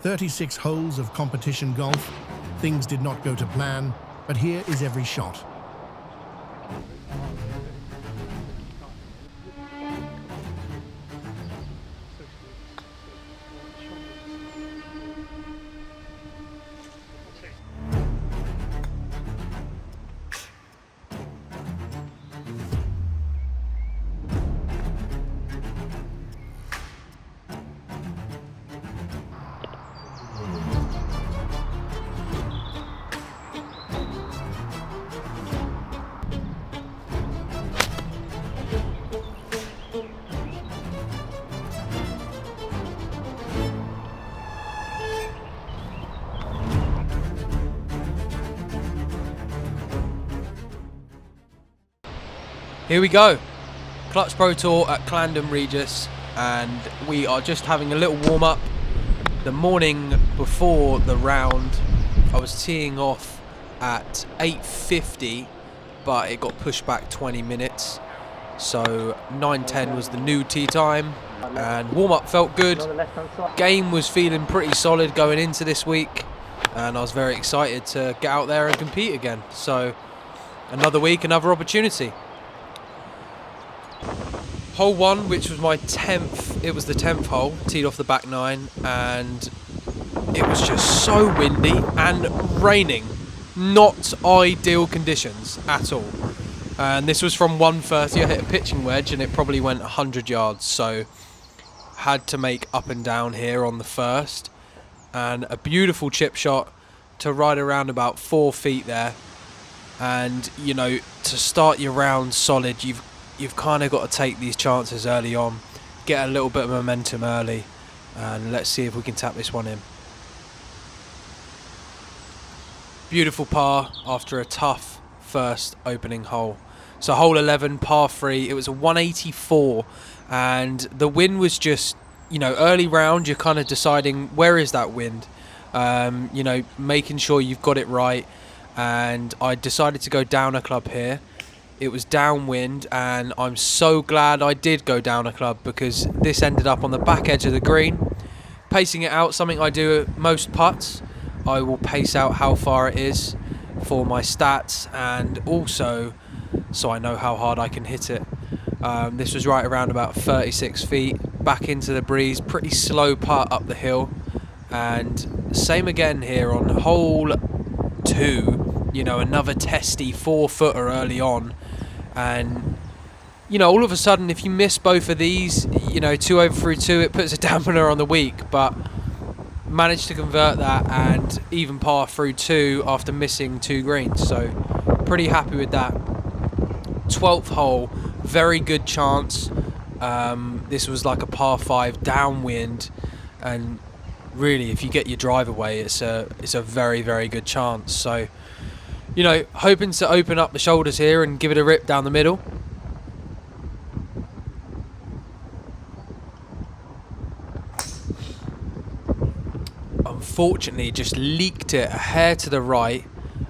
36 holes of competition golf. Things did not go to plan, but here is every shot. Here we go, Clutch Pro Tour at Clandon Regis, and we are just having a little warm up. The morning before the round, I was teeing off at 8:50, but it got pushed back 20 minutes. So 9:10 was the new tee time, and warm up felt good. Game was feeling pretty solid going into this week, and I was very excited to get out there and compete again. So another week, another opportunity. Hole 1, which was my 10th, it was the 10th hole, teed off the back 9, and it was just so windy and raining. Not ideal conditions at all. And this was from 130. I hit a pitching wedge and it probably went 100 yards, so had to make up and down here on the first. And a beautiful chip shot to ride around about 4 feet there. And, you know, to start your round solid, you've kind of got to take these chances early on, get a little bit of momentum early, and let's see if we can tap this one in. Beautiful par after a tough first opening hole. So hole 11, par 3, it was a 184, and the wind was just, you know, early round you're kind of deciding where is that wind, you know, making sure you've got it right, and I decided to go down a club here. It was downwind, and I'm so glad I did go down a club, because this ended up on the back edge of the green. Pacing it out, something I do at most putts. I will pace out how far it is for my stats, and also so I know how hard I can hit it. This was right around about 36 feet, back into the breeze, pretty slow putt up the hill. And same again here on hole 2, you know, another testy 4-footer early on. And, you know, all of a sudden, if you miss both of these, you know, 2 over through 2, it puts a dampener on the week. But managed to convert that and even par through 2 after missing 2 greens. So pretty happy with that. 12th hole, very good chance. This was like a par 5 downwind, and really, if you get your drive away, it's a very, very good chance. So, you know, hoping to open up the shoulders here and give it a rip down the middle. Unfortunately, just leaked it a hair to the right,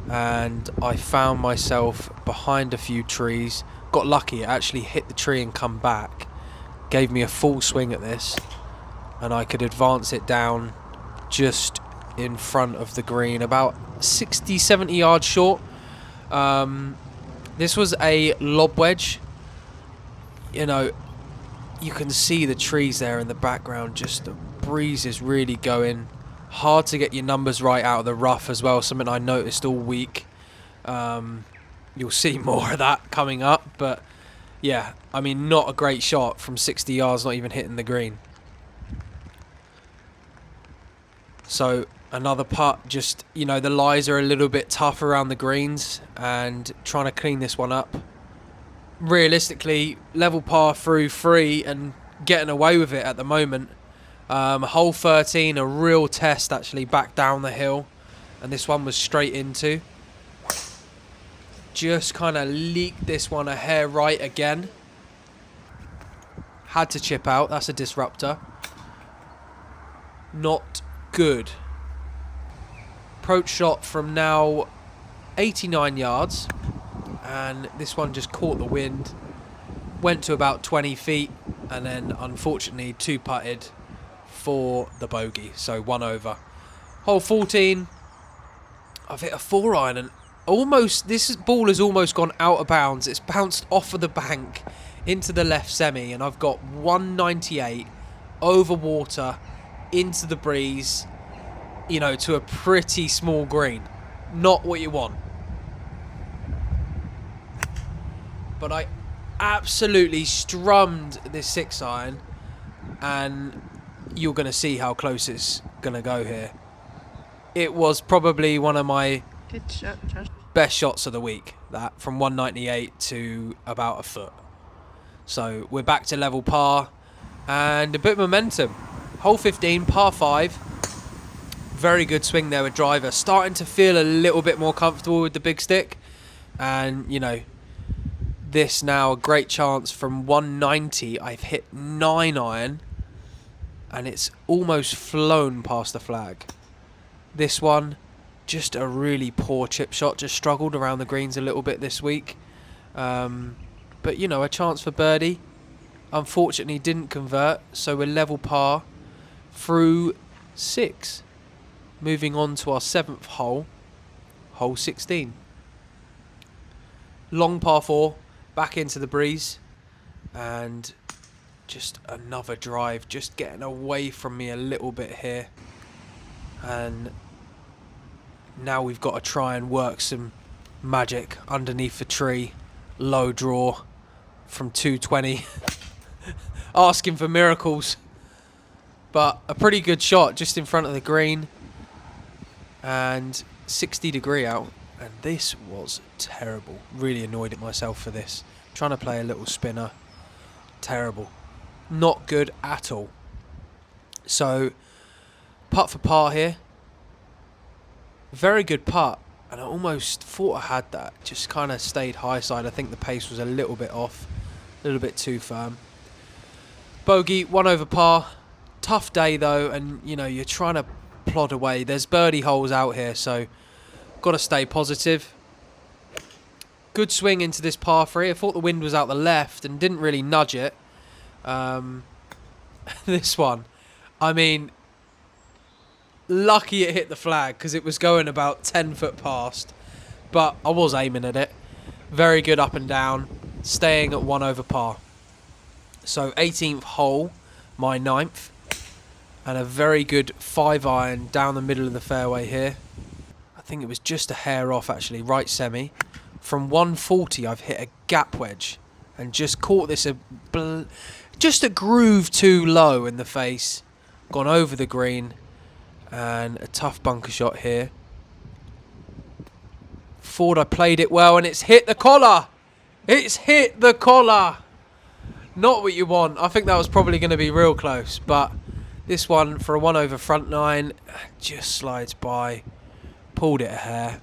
and I found myself behind a few trees. Got lucky, it actually hit the tree and come back. Gave me a full swing at this, and I could advance it down just in front of the green, about 60-70 yards short. This was a lob wedge. You know, you can see the trees there in the background, just the breeze is really going. Hard to get your numbers right out of the rough as well, something I noticed all week. You'll see more of that coming up, but yeah, I mean, not a great shot from 60 yards, not even hitting the green. So another putt, just, you know, the lies are a little bit tough around the greens, and trying to clean this one up. Realistically, level par through 3 and getting away with it at the moment. Hole 13, a real test actually, back down the hill, and this one was straight into. Just kind of leaked this one a hair right again. Had to chip out, that's a disruptor. Not good. Approach shot from now 89 yards, and this one just caught the wind, went to about 20 feet, and then unfortunately 2-putted for the bogey, so 1 over. Hole 14, I've hit a 4-iron and almost, this ball has almost gone out of bounds. It's bounced off of the bank into the left semi, and I've got 198 over water into the breeze, you know, to a pretty small green. Not what you want. But I absolutely strummed this 6-iron, and you're going to see how close it's going to go here. It was probably one of my Good shot, Josh. best shots of the week, that, from 198 to about a foot. So we're back to level par and a bit of momentum. Hole 15, par 5. Very good swing there with driver. Starting to feel a little bit more comfortable with the big stick. And, you know, this now a great chance from 190. I've hit 9-iron and it's almost flown past the flag. This one, just a really poor chip shot. Just struggled around the greens a little bit this week. But, you know, a chance for birdie. Unfortunately, didn't convert. So we're level par through 6. Moving on to our 7th hole. Hole 16. Long par 4. Back into the breeze. And just another drive. Just getting away from me a little bit here. And now we've got to try and work some magic underneath the tree. Low draw from 220. Asking for miracles. But a pretty good shot just in front of the green. And 60 degree out. And this was terrible. Really annoyed at myself for this. Trying to play a little spinner. Terrible. Not good at all. So, putt for par here. Very good putt. And I almost thought I had that. Just kind of stayed high side. I think the pace was a little bit off. A little bit too firm. Bogey, 1 over par. Tough day though. And, you know, you're trying to plod away. There's birdie holes out here. So, got to stay positive. Good swing into this par 3. I thought the wind was out the left and didn't really nudge it. This one. I mean, lucky it hit the flag because it was going about 10 foot past. But I was aiming at it. Very good up and down. Staying at 1 over par. So 18th hole, my 9th. And a very good 5-iron down the middle of the fairway here. I think it was just a hair off actually, right semi. From 140 I've hit a gap wedge. And just caught this, just a groove too low in the face. Gone over the green. And a tough bunker shot here. Thought I played it well and it's hit the collar. It's hit the collar. Not what you want. I think that was probably going to be real close. But this one for a 1 over front 9 just slides by. Pulled it a hair.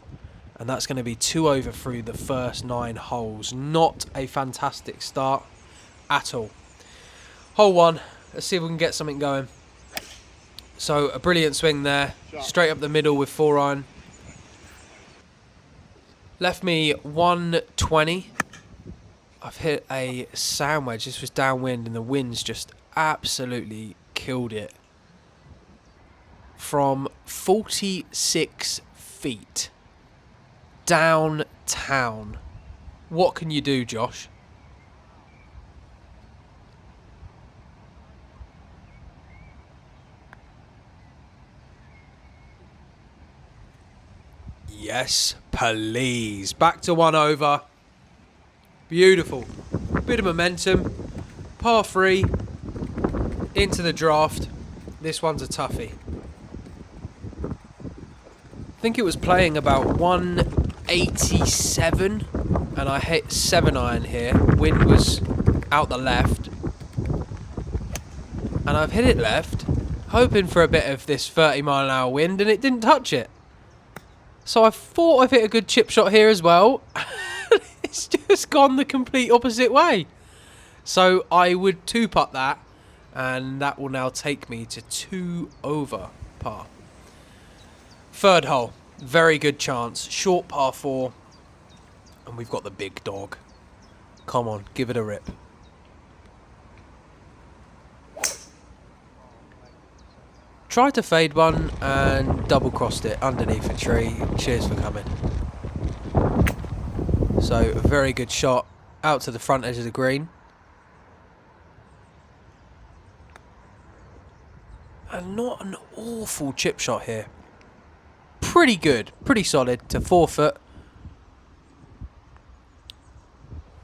And that's going to be 2 over through the first 9 holes. Not a fantastic start at all. Hole 1. Let's see if we can get something going. So a brilliant swing there. Straight up the middle with 4-iron. Left me 120. I've hit a sand wedge. This was downwind and the wind's just absolutely killed it. From 46 feet. Downtown. What can you do, Josh? Yes, please. Back to 1 over. Beautiful. Bit of momentum. Par 3. Into the draft. This one's a toughie. I think it was playing about 187. And I hit 7-iron here. Wind was out the left. And I've hit it left. Hoping for a bit of this 30-mile-an-hour wind. And it didn't touch it. So I thought I've hit a good chip shot here as well. It's just gone the complete opposite way. So I would 2-putt that. And that will now take me to 2 over par. 3rd hole. Very good chance. Short par 4. And we've got the big dog. Come on, give it a rip. tried to fade one and double crossed it underneath a tree. Cheers for coming. So a very good shot out to the front edge of the green. And not an awful chip shot here. Pretty good, pretty solid to 4 foot.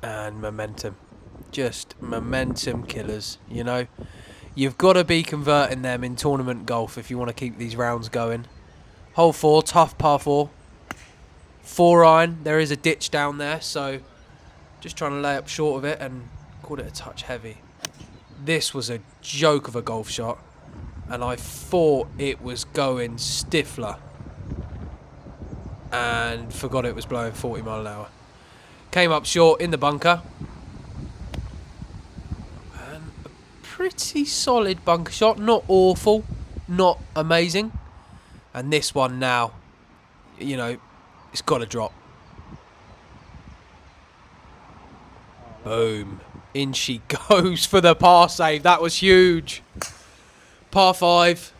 And momentum. Just momentum killers, you know. You've got to be converting them in tournament golf if you want to keep these rounds going. Hole 4, tough par 4. 4 iron. There is a ditch down there, so just trying to lay up short of it and called it a touch heavy. This was a joke of a golf shot, and I thought it was going stifler and forgot it was blowing 40 mile an hour. Came up short in the bunker. And a pretty solid bunker shot. Not awful, not amazing. And this one now, you know, it's got to drop. Boom. In she goes for the par save. That was huge. Par 5.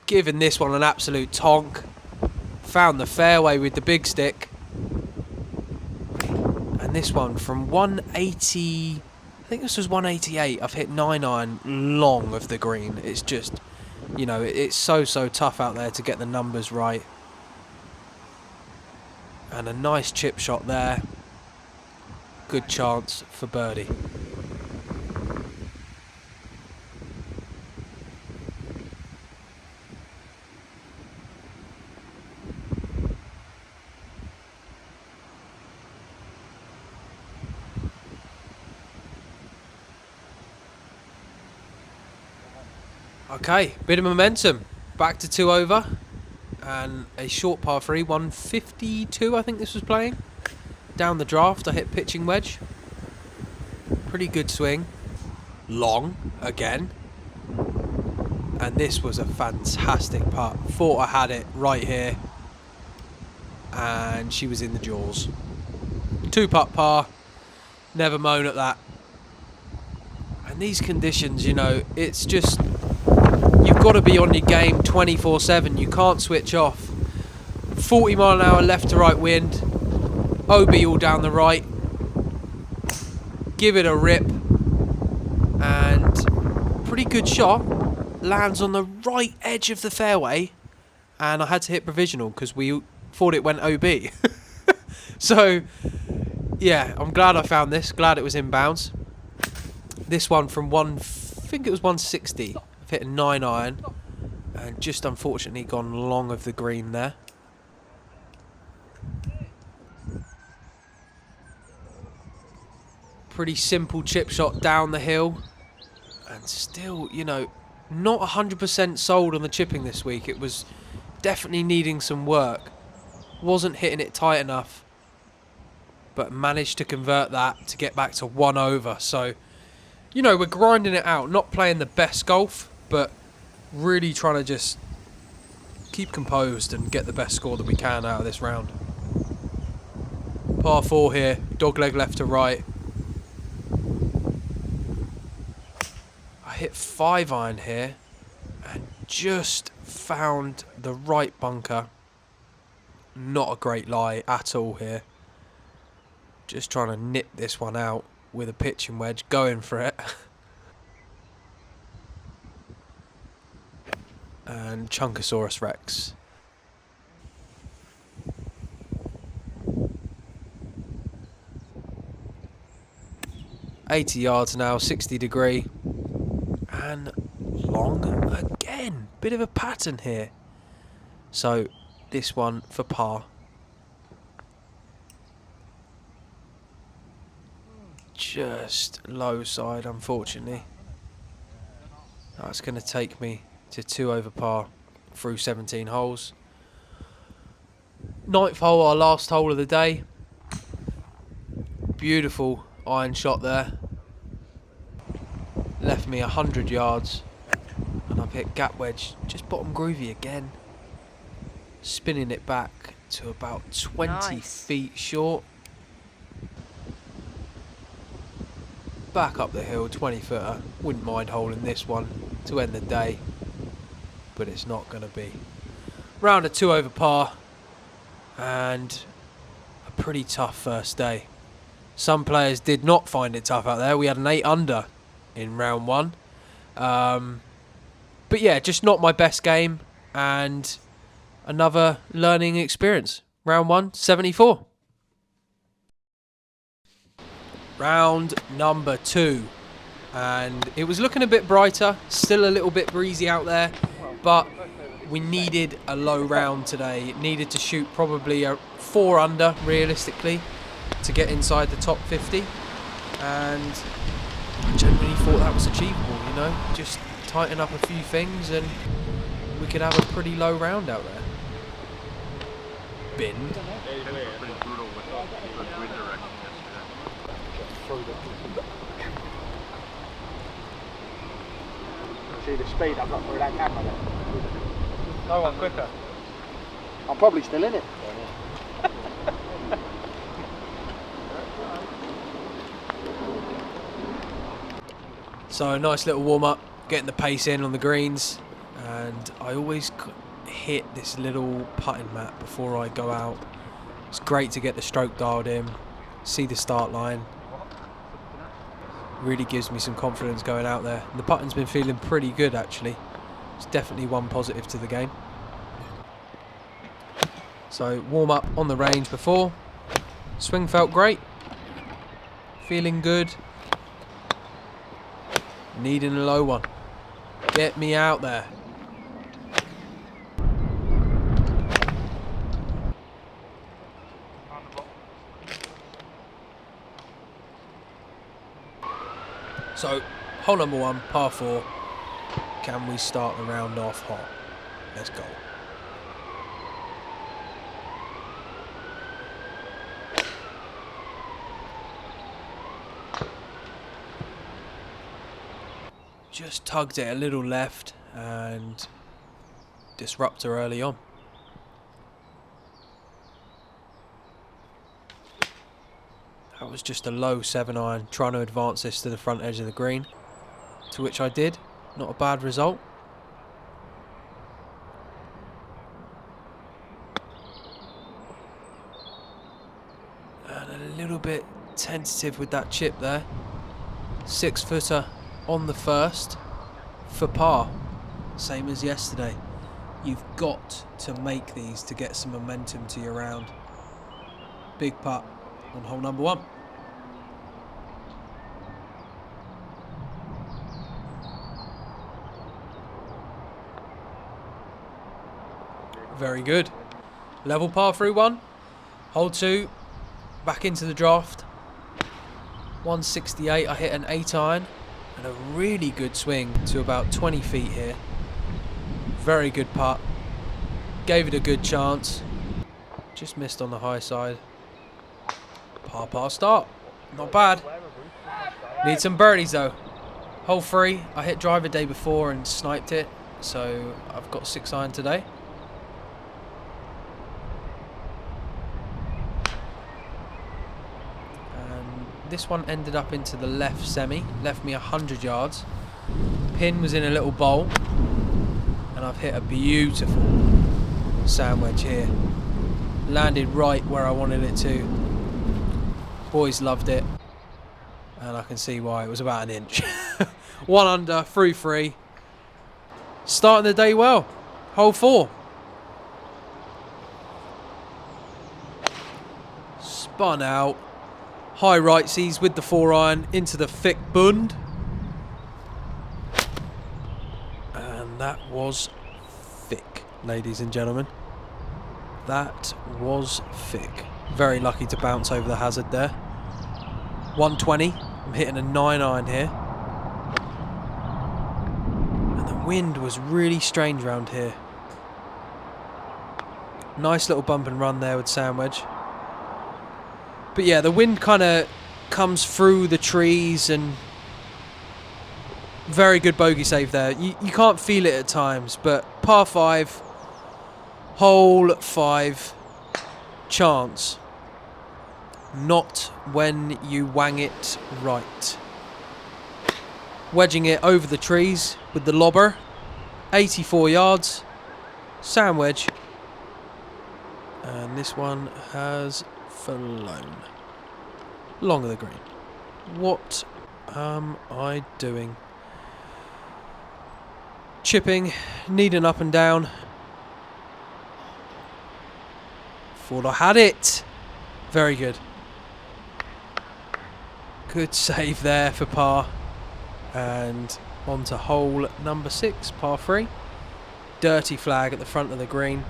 Giving this one an absolute tonk. Found the fairway with the big stick. And this one from 180... I think this was 188. I've hit 9 iron long of the green. It's just, you know, it's so tough out there to get the numbers right. And a nice chip shot there. Good chance for birdie. Okay, bit of momentum. Back to 2 over. And a short par 3, 152 I think this was playing. Down the draft, I hit pitching wedge. Pretty good swing. Long, again. And this was a fantastic putt. Thought I had it right here. And she was in the jaws. 2-putt par. Never moan at that. And these conditions, you know, it's just... You've got to be on your game 24/7. You can't switch off. 40 mile an hour left to right wind. OB all down the right. Give it a rip. And pretty good shot. Lands on the right edge of the fairway. And I had to hit provisional because we thought it went OB. So, yeah, I'm glad I found this. Glad it was in bounds. This one from I think it was 160. I've hit a 9 iron. And just unfortunately gone long of the green there. Pretty simple chip shot down the hill. And still, you know, not 100% sold on the chipping this week. It was definitely needing some work. Wasn't hitting it tight enough. But managed to convert that to get back to 1 over. So, you know, we're grinding it out. Not playing the best golf, but really trying to just keep composed and get the best score that we can out of this round. Par 4 here. Dogleg left to right. I hit 5 iron here and just found the right bunker. Not a great lie at all here. Just trying to nip this one out with a pitching wedge, going for it. And Chunkosaurus Rex. $80 yards now, 60 degree. And long again. Bit of a pattern here. So this one for par. Just low side, unfortunately. That's going to take me to 2 over par through 17 holes. 9th hole, our last hole of the day. Beautiful iron shot there. Left me 100 yards. And I've hit gap wedge, just bottom groovy again. Spinning it back to about 20 feet short. Back up the hill, 20 footer. Wouldn't mind holding this one to end the day. but it's not going to be. Round of 2 over par, and a pretty tough first day. Some players did not find it tough out there. We had an 8 under in round 1. But yeah, just not my best game, and another learning experience. Round 1, 74. Round number 2, and it was looking a bit brighter, still a little bit breezy out there, but we needed a low round today. It needed to shoot probably a 4 under realistically to get inside the top 50, and I genuinely thought that was achievable, you know, just tighten up a few things and we could have a pretty low round out there. Binned. See the speed I've got through that camera there. No one quicker. I'm probably still in it. So a nice little warm up, getting the pace in on the greens, and I always hit this little putting mat before I go out. It's great to get the stroke dialed in, see the start line. Really gives me some confidence going out there. And the putting's been feeling pretty good actually. It's definitely one positive to the game. So warm up on the range before. Swing felt great. Feeling good. Needing a low one. Get me out there. So, hole number 1, par 4. Can we start the round off hot? Let's go. Just tugged it a little left and disruptor early on. That was just a low 7-iron, trying to advance this to the front edge of the green, to which I did. Not a bad result. And a little bit tentative with that chip there. 6-footer on the first for par, same as yesterday. You've got to make these to get some momentum to your round. Big putt on hole number 1. Very good. Level par through 1. Hole 2. Back into the draft. 168. I hit an 8-iron and a really good swing to about 20 feet here. Very good putt. Gave it a good chance. Just missed on the high side. Par start. Not bad. Need some birdies though. Hole 3. I hit driver day before and sniped it, so I've got 6-iron today. And this one ended up into the left semi. Left me 100 yards. Pin was in a little bowl. And I've hit a beautiful sand wedge here. Landed right where I wanted it to. Boys loved it, and I can see why. It was about an inch. 1 under, through 3. Starting the day well. Hole 4. Spun out. High rightsies with the 4-iron into the thick bund. And that was thick, ladies and gentlemen. That was thick. Very lucky to bounce over the hazard there. 120. I'm hitting a 9-iron here. And the wind was really strange around here. Nice little bump and run there with sand wedge. But yeah, the wind kind of comes through the trees, and very good bogey save there. You can't feel it at times, but par 5, hole 5, chance. Not when you wang it right. Wedging it over the trees with the lobber. 84 yards. Sand wedge. And this one has flown. Long of the green. What am I doing? Chipping, needing up and down. Thought I had it. Very good. Good save there for par. And on to hole number 6, par 3. Dirty flag at the front of the green.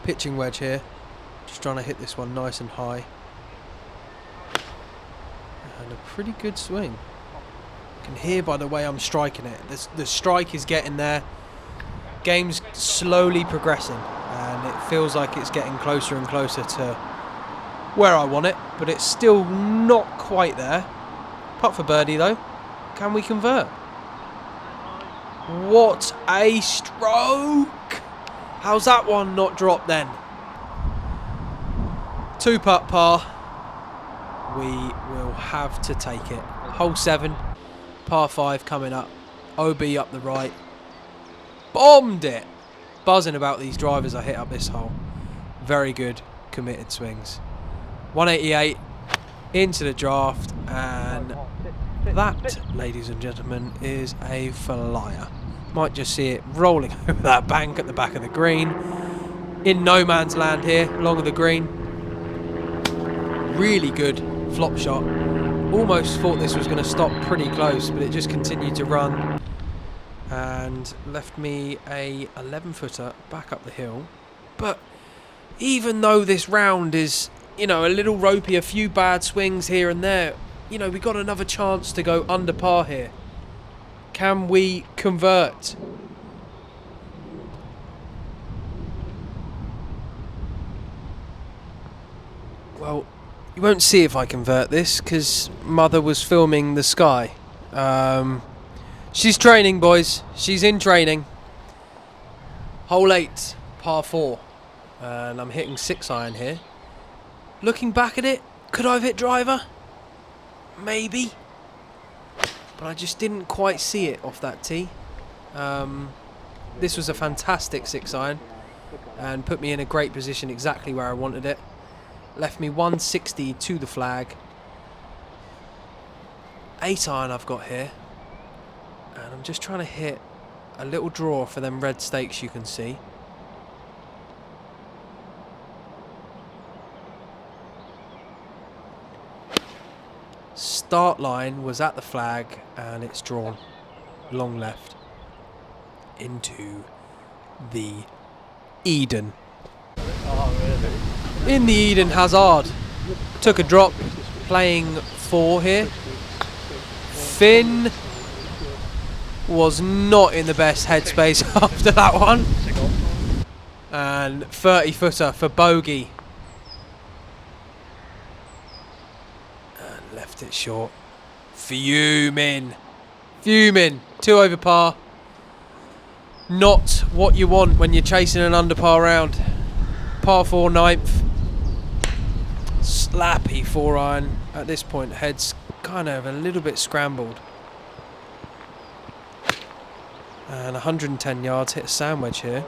Pitching wedge here. Just trying to hit this one nice and high. And a pretty good swing. You can hear by the way I'm striking it. The strike is getting there. Game's slowly progressing. And it feels like it's getting closer and closer to where I want it. But it's still not quite there. Putt for birdie though. Can we convert? What a stroke! How's that one not dropped then? 2-putt par. We will have to take it. Hole 7, par 5 coming up. OB up the right. Bombed it! Buzzing about these drivers I hit up this hole. Very good committed swings. 188 into the draft, and that, ladies and gentlemen, is a flyer. Might just see it rolling over that bank at the back of the green. In no man's land here, long of the green. Really good flop shot. Almost thought this was going to stop pretty close, but it just continued to run. And left me a 11-footer back up the hill. But even though this round is, you know, a little ropey, a few bad swings here and there, you know, we got another chance to go under par here. Can we convert? Well, you won't see if I convert this because Mother was filming the sky. She's training, boys. She's in training. Hole 8, par 4. And I'm hitting 6-iron here. Looking back at it, could I have hit driver? Maybe. But I just didn't quite see it off that tee. This was a fantastic 6-iron and put me in a great position exactly where I wanted it. Left me 160 to the flag. 8-iron I've got here. And I'm just trying to hit a little draw for them red stakes you can see. Start line was at the flag and it's drawn long left into the Eden. In the Eden, Hazard took a drop, playing 4 here. Finn was not in the best headspace after that one. And 30-footer for bogey. And left it short. Fuming. 2 over par. Not what you want when you're chasing an under par round. Par 4 9th. Slappy 4-iron. At this point, head's kind of a little bit scrambled. And 110 yards, hit a sand wedge here.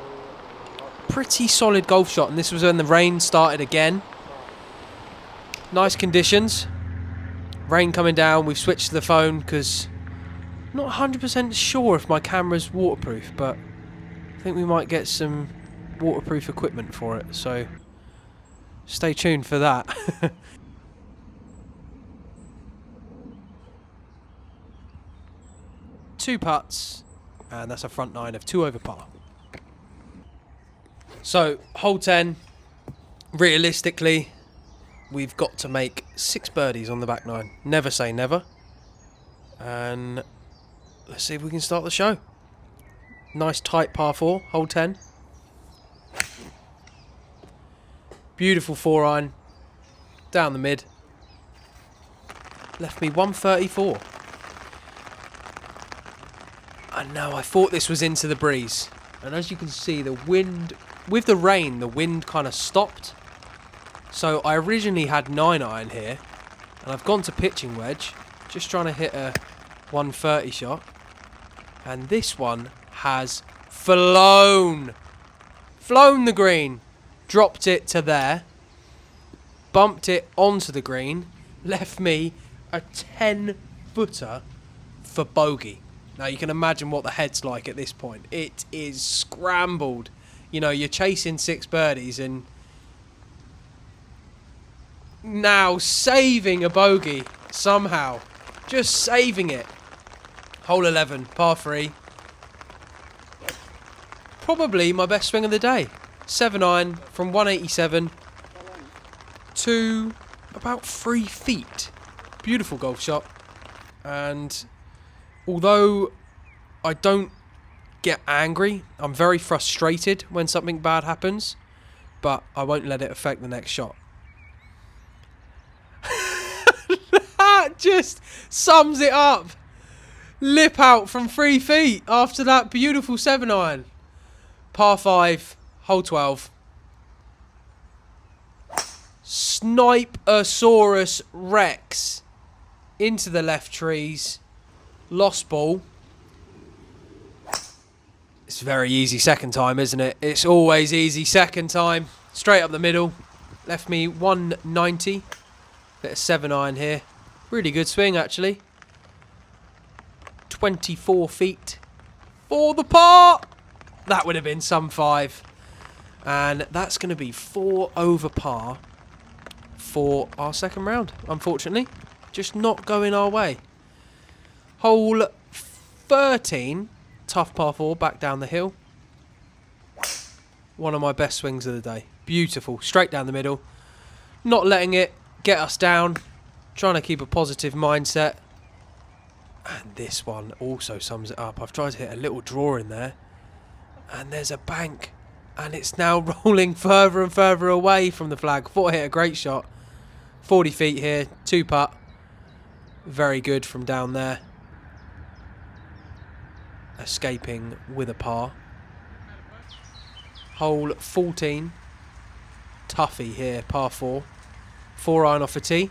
Pretty solid golf shot, and this was when the rain started again. Nice conditions. Rain coming down, we've switched to the phone because not 100% sure if my camera's waterproof, but I think we might get some waterproof equipment for it, so stay tuned for that. Two putts, and that's a front 9 of 2 over par. So, hole 10, realistically, we've got to make 6 birdies on the back 9. Never say never. And let's see if we can start the show. Nice tight par 4, hole 10. Beautiful 4-iron. Down the mid. Left me 134. And now I thought this was into the breeze. And as you can see, the wind, with the rain, the wind kind of stopped. So I originally had 9-iron here. And I've gone to pitching wedge. Just trying to hit a 130 shot. And this one has flown the green, dropped it to there, bumped it onto the green, left me a 10-footer for bogey. Now you can imagine what the head's like at this point. It is scrambled. You know, you're chasing 6 birdies and now saving a bogey somehow. Just saving it. Hole 11, par 3. Probably my best swing of the day. 7-iron from 187 to about 3 feet. Beautiful golf shot. And although I don't get angry, I'm very frustrated when something bad happens, but I won't let it affect the next shot. That just sums it up. Lip out from 3 feet after that beautiful 7-iron. Par 5, hole 12. Snipeosaurus Rex into the left trees. Lost ball. It's very easy second time, isn't it? It's always easy second time. Straight up the middle. Left me 190. Bit of 7-iron here. Really good swing, actually. 24 feet for the par. That would have been some 5. And that's going to be 4 over par for our second round, unfortunately. Just not going our way. Hole 13, tough par 4, back down the hill. One of my best swings of the day. Beautiful, straight down the middle. Not letting it get us down. Trying to keep a positive mindset. And this one also sums it up. I've tried to hit a little draw in there. And there's a bank. And it's now rolling further and further away from the flag. Thought I hit a great shot. 40 feet here, 2-putt. Very good from down there. Escaping with a par. Hole 14. Toughie here, par 4. 4-iron off a tee.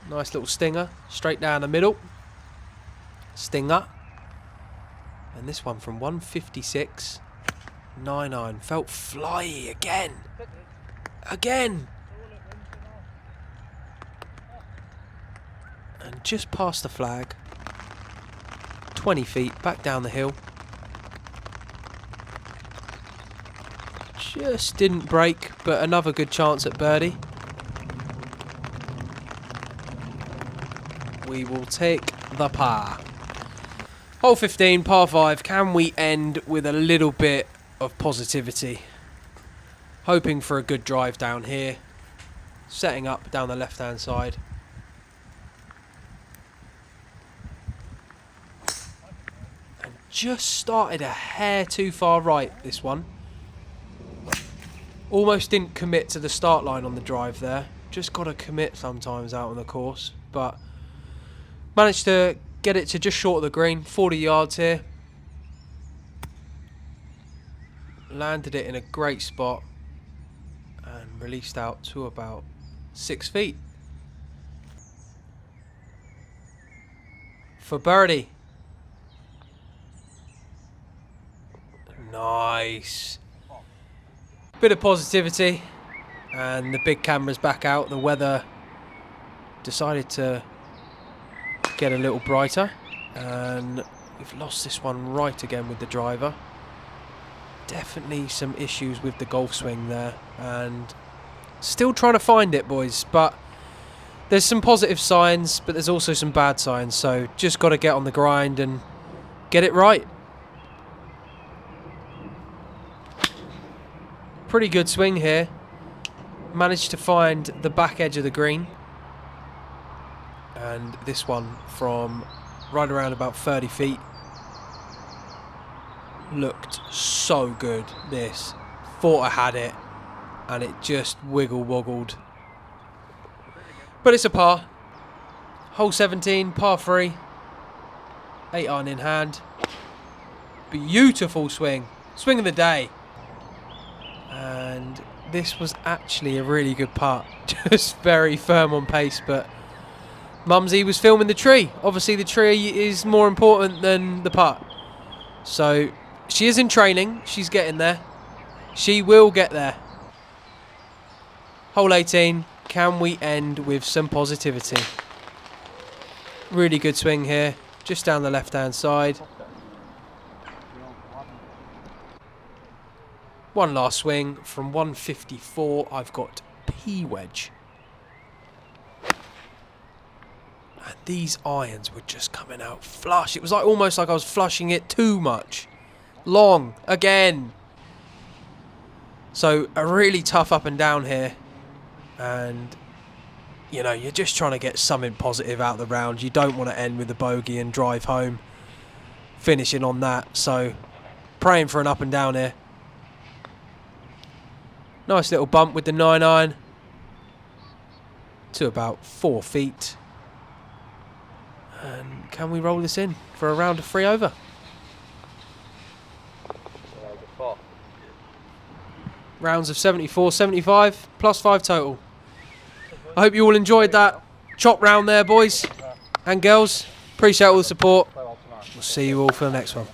Nice little stinger. Straight down the middle. Stinger. And this one from 156. 9-iron. Felt flyy again. Again. And just past the flag. 20 feet. Back down the hill. Just didn't break, but another good chance at birdie. We will take the par. Hole 15, par 5. Can we end with a little bit of positivity? Hoping for a good drive down here. Setting up down the left-hand side. And just started a hair too far right, this one. Almost didn't commit to the start line on the drive there. Just got to commit sometimes out on the course. But managed to get it to just short of the green. 40 yards here. Landed it in a great spot. And released out to about 6 feet. For birdie. Nice. Bit of positivity. And the big camera's back out. The weather decided to get a little brighter. And we've lost this one right again with the driver. Definitely some issues with the golf swing there. And still trying to find it, boys. But there's some positive signs, but there's also some bad signs. So just got to get on the grind and get it right. Pretty good swing here. Managed to find the back edge of the green. And this one from right around about 30 feet. Looked so good, this. Thought I had it. And it just wiggle-woggled. But it's a par. Hole 17, par 3. 8-iron in hand. Beautiful swing. Swing of the day. And this was actually a really good putt. Just very firm on pace, but Mumsy was filming the tree. Obviously, the tree is more important than the putt. So, she is in training. She's getting there. She will get there. Hole 18. Can we end with some positivity? Really good swing here. Just down the left-hand side. One last swing from 154. I've got P wedge. And these irons were just coming out flush. It was like almost like I was flushing it too much. Long again. So a really tough up and down here. And you know, you're just trying to get something positive out of the round. You don't want to end with a bogey and drive home, finishing on that. So praying for an up and down here. Nice little bump with the 9-iron to about 4 feet. And can we roll this in for a round of 3 over? Rounds of 74, 75, plus 5 total. I hope you all enjoyed that chop round there, boys and girls. Appreciate all the support. We'll see you all for the next one.